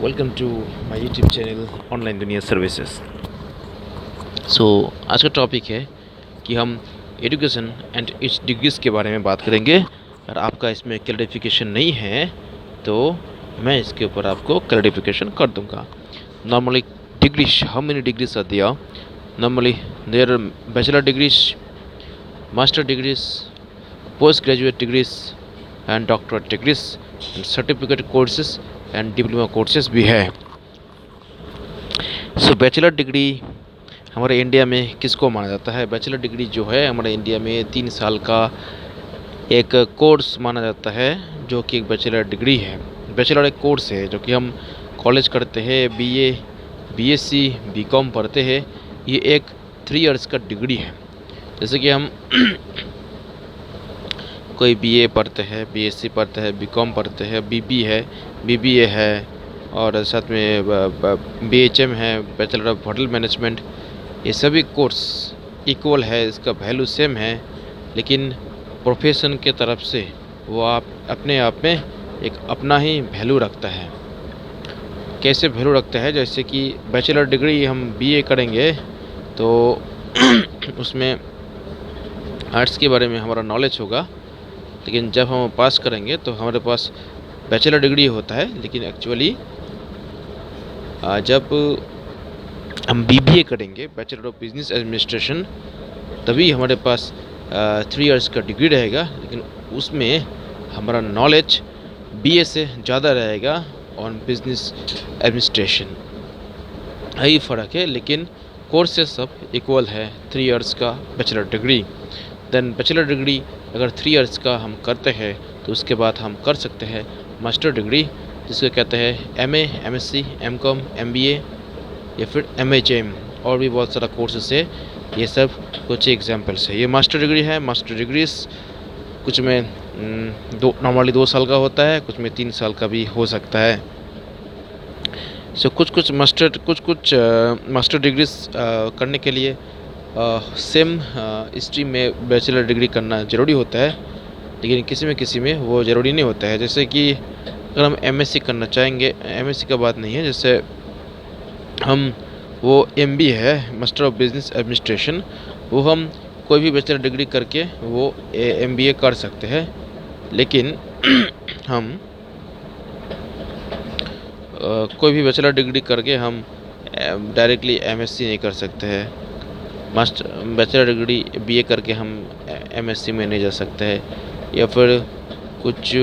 Welcome to my YouTube channel online Duniya services. आज का topic है कि हम एजुकेशन एंड इट्स डिग्रीज़ के बारे में बात करेंगे। अगर आपका इसमें क्लैरिफिकेशन नहीं है तो मैं इसके ऊपर आपको क्लैरिफिकेशन कर दूंगा। Normally degrees, how many degrees are there? Normally there bachelor degrees, master degrees, post graduate degrees and doctorate degrees, certificate courses and diploma courses भी है। बैचलर डिग्री हमारे इंडिया में किसको माना जाता है? बैचलर डिग्री जो है हमारे इंडिया में 3 साल का एक कोर्स माना जाता है, जो कि एक बैचलर डिग्री है। बैचलर एक कोर्स है जो कि हम कॉलेज करते हैं, बीए, बीएससी, बीकॉम पढ़ते हैं। ये एक 3 इयर्स का डिग्री है। जैसे कि हम कोई बीए पढ़ते हैं, बीएससी पढ़ते हैं, बीकॉम पढ़ते हैं, बीबीए है और साथ में बीएचएम है, बैचलर ऑफ होटल मैनेजमेंट। ये सभी कोर्स इक्वल है, इसका वैल्यू सेम है, लेकिन प्रोफेशन के तरफ से वो आप अपने आप में एक अपना ही वैल्यू रखता है। कैसे वैल्यू रखता है? जैसे कि बैचलर डिग्री हम बीए करेंगे तो उसमें आर्ट्स के बारे में हमारा नॉलेज होगा, लेकिन जब हम पास करेंगे तो हमारे पास बैचलर डिग्री होता है। लेकिन एक्चुअली जब हम बीबीए करेंगे, बैचलर ऑफ बिजनेस एडमिनिस्ट्रेशन, तभी हमारे पास 3 इयर्स का डिग्री रहेगा, लेकिन उसमें हमारा नॉलेज बीए से ज़्यादा रहेगा ऑन बिजनेस एडमिनिस्ट्रेशन। यही फ़र्क है, लेकिन कोर्सेज सब इक्वल है। 3 इयर्स का bachelor degree, then bachelor degree अगर 3 इयर्स का हम करते हैं तो उसके बाद हम कर सकते हैं मास्टर डिग्री, जिसको कहते हैं एमए, एमएससी, एमकॉम, एमबीए या फिर एमएचएम, और भी बहुत सारा कोर्सेस है। ये सब कुछ एग्जांपल्स है। ये मास्टर डिग्री है। मास्टर डिग्रीज कुछ में नॉर्मली 2 साल का होता है, कुछ में 3 साल का भी हो सकता है। कुछ मास्टर डिग्रीज करने के लिए सेम स्ट्रीम में बैचलर डिग्री करना ज़रूरी होता है, लेकिन किसी में वो ज़रूरी नहीं होता है। जैसे कि अगर हम एमएससी करना चाहेंगे, एमएससी का बात नहीं है, जैसे हम वो एमबीए है, मास्टर ऑफ बिजनेस एडमिनिस्ट्रेशन, वो हम कोई भी बैचलर डिग्री करके वो एमबीए कर सकते हैं, लेकिन हम कोई भी बैचलर डिग्री करके हम डायरेक्टली एमएससी नहीं कर सकते हैं। बैचलर डिग्री बीए करके हम एमएससी में नहीं जा सकते हैं, या फिर कुछ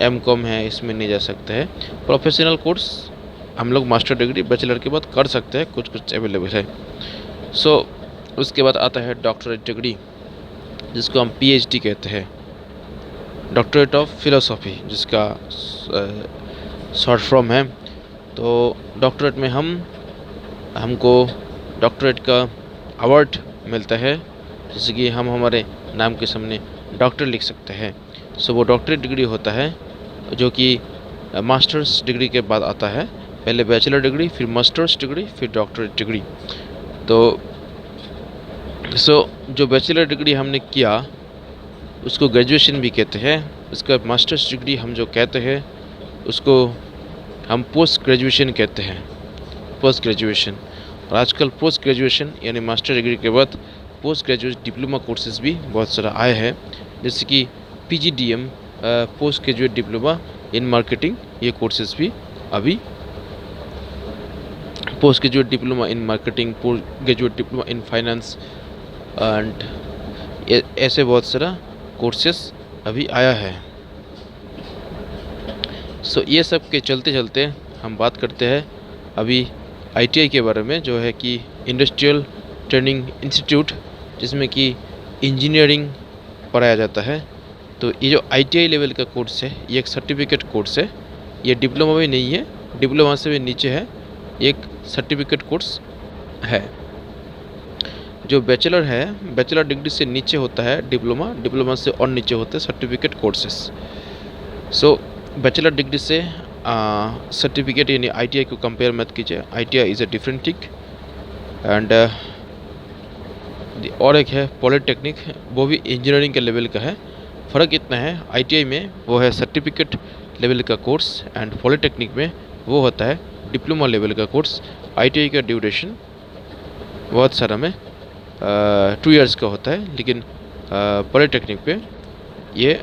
एमकॉम है, इसमें नहीं जा सकते हैं। प्रोफेशनल कोर्स हम लोग मास्टर डिग्री बैचलर के बाद कर सकते हैं, कुछ अवेलेबल है। उसके बाद आता है डॉक्टरेट डिग्री, जिसको हम पीएचडी कहते हैं, डॉक्टरेट ऑफ फिलोसॉफी, जिसका शॉर्ट फॉर्म है। तो डॉक्टरेट में हमको डॉक्टरेट का अवार्ड मिलता है, जैसे कि हम हमारे नाम के सामने डॉक्टर लिख सकते हैं। वो डॉक्टरेट डिग्री होता है, जो कि मास्टर्स डिग्री के बाद आता है। पहले बैचलर डिग्री, फिर मास्टर्स डिग्री, फिर डॉक्टरेट डिग्री। तो जो बैचलर डिग्री हमने किया उसको ग्रेजुएशन भी कहते हैं। उसका मास्टर्स डिग्री हम जो कहते हैं उसको हम पोस्ट ग्रेजुएशन कहते हैं, पोस्ट ग्रेजुएशन। और आजकल पोस्ट ग्रेजुएशन यानी मास्टर डिग्री के बाद पोस्ट ग्रेजुएट डिप्लोमा कोर्सेज भी बहुत सारा आए हैं, जैसे कि PGDM, post graduate diploma in marketing. ये कोर्सेज भी अभी post graduate diploma in marketing, post graduate diploma in finance and ऐसे बहुत सारा कोर्सेज अभी आया है। ये सब के चलते चलते हम बात करते हैं अभी आईटीआई के बारे में, जो है कि इंडस्ट्रियल ट्रेनिंग इंस्टीट्यूट, जिसमें कि इंजीनियरिंग पढ़ाया जाता है। तो ये जो आईटीआई लेवल का कोर्स है, ये एक सर्टिफिकेट कोर्स है। ये डिप्लोमा भी नहीं है, डिप्लोमा से भी नीचे है, एक सर्टिफिकेट कोर्स है। जो बैचलर है, बैचलर डिग्री से नीचे होता है डिप्लोमा, डिप्लोमा से और नीचे होते हैं सर्टिफिकेट कोर्सेस। बैचलर डिग्री से सर्टिफिकेट यानी आईटीआई को कंपेयर मत कीजिए। ITI is a different thing. And और एक है पॉलिटेक्निक, वो भी इंजीनियरिंग के लेवल का है। फ़र्क इतना है, आईटीआई में वो है सर्टिफिकेट लेवल का कोर्स, एंड पॉलिटेक्निक में वो होता है डिप्लोमा लेवल का कोर्स, ITI का ड्यूरेशन बहुत सारा में 2 इयर्स का होता है, लेकिन पॉलीटेक्निक पे ये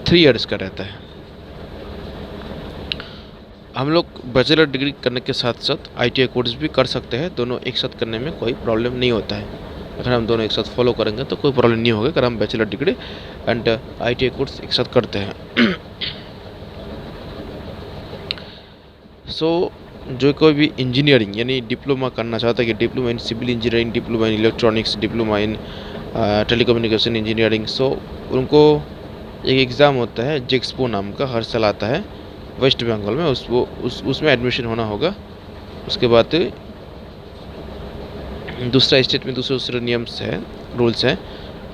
3 इयर्स का रहता है। हम लोग बैचलर डिग्री करने के साथ साथ ITI कोर्स भी कर सकते हैं, दोनों एक साथ करने में कोई प्रॉब्लम नहीं होता है। अगर हम दोनों एक साथ फॉलो करेंगे तो कोई प्रॉब्लम नहीं होगा, अगर हम bachelor degree and ITI course एक साथ करते हैं। जो कोई भी इंजीनियरिंग यानी डिप्लोमा करना चाहता है कि diploma in civil engineering, diploma in electronics, diploma in telecommunication engineering, उनको एक एग्ज़ाम होता है जेक्सपो नाम का, हर साल आता है वेस्ट बंगाल में। उसमें एडमिशन होना होगा। उसके बाद दूसरा स्टेट में दूसरे नियम्स हैं, रूल्स हैं,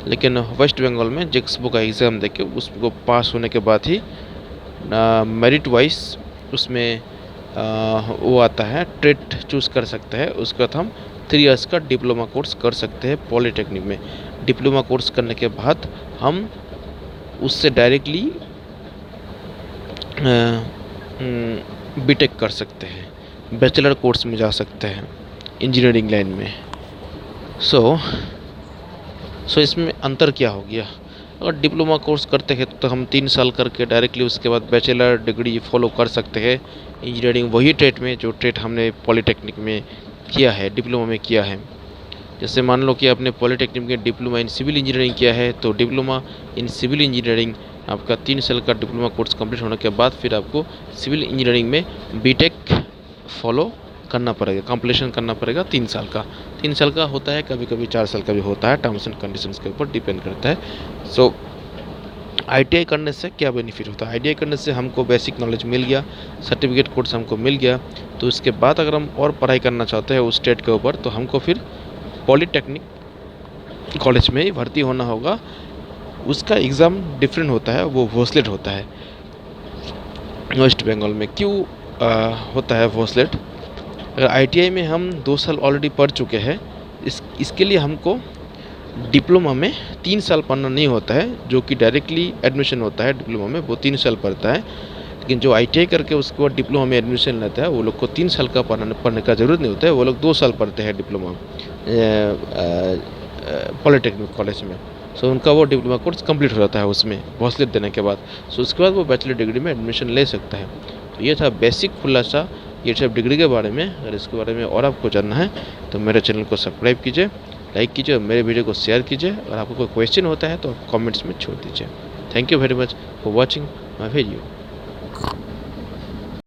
लेकिन वेस्ट बंगाल में जेक्सपो का एग्ज़ाम देके उसको पास होने के बाद ही मेरिट वाइज उसमें वो आता है, ट्रेड चूज़ कर सकते हैं। उसके बाद हम 3 इयर्स का डिप्लोमा कोर्स कर सकते हैं पॉलीटेक्निक में। डिप्लोमा कोर्स करने के बाद हम उससे डायरेक्टली बीटेक कर सकते हैं, बैचलर कोर्स में जा सकते हैं इंजीनियरिंग लाइन में। सो इसमें अंतर क्या हो गया? अगर डिप्लोमा कोर्स करते हैं तो हम 3 साल करके डायरेक्टली उसके बाद बैचलर डिग्री फॉलो कर सकते हैं इंजीनियरिंग वही ट्रेड में जो ट्रेड हमने पॉलीटेक्निक में किया है, डिप्लोमा में किया है। जैसे मान लो कि आपने पॉलीटेक्निक में डिप्लोमा इन सिविल इंजीनियरिंग किया है, तो डिप्लोमा इन सिविल इंजीनियरिंग आपका 3 साल का डिप्लोमा कोर्स कंप्लीट होने के बाद फिर आपको सिविल इंजीनियरिंग में बीटेक फॉलो करना पड़ेगा, कंप्लीशन करना पड़ेगा 3 साल का। 3 साल का होता है, कभी कभी 4 साल का भी होता है, टर्म्स एंड कंडीशंस के ऊपर डिपेंड करता है। सो ITI करने से क्या बेनिफिट होता है? ITI करने से हमको बेसिक नॉलेज मिल गया, सर्टिफिकेट कोर्स हमको मिल गया। तो उसके बाद अगर हम और पढ़ाई करना चाहते हैं उस स्टेट के ऊपर, तो हमको फिर पॉलीटेक्निक कॉलेज में ही भर्ती होना होगा। उसका एग्ज़ाम डिफरेंट होता है, वो वोसलेट होता है वेस्ट बंगाल में। क्यों होता है वोसलेट? अगर ITI में हम 2 साल ऑलरेडी पढ़ चुके हैं, इसके लिए हमको डिप्लोमा में 3 साल पढ़ना नहीं होता है, जो कि डायरेक्टली एडमिशन होता है डिप्लोमा में, वो 3 साल पढ़ता है। लेकिन जो ITI करके उसके बाद डिप्लोमा में एडमिशन लेता है, वो लोग को 3 साल का पढ़ने का ज़रूरत नहीं होता है, वो लोग 2 साल पढ़ते हैं डिप्लोमा पॉलीटेक्निक कॉलेज में। सो उनका वो डिप्लोमा कोर्स कंप्लीट हो जाता है उसमें वोसलेट देने के बाद। सो उसके बाद वो बैचलर डिग्री में एडमिशन ले सकता है। तो ये था बेसिक खुलासा ये सब डिग्री के बारे में। अगर इसके बारे में और आपको जानना है तो मेरे चैनल को सब्सक्राइब कीजिए, लाइक कीजिए और मेरे वीडियो को शेयर कीजिए। अगर आपको कोई क्वेश्चन होता है तो आप कमेंट्स में छोड़ दीजिए। Thank you very much for watching my video.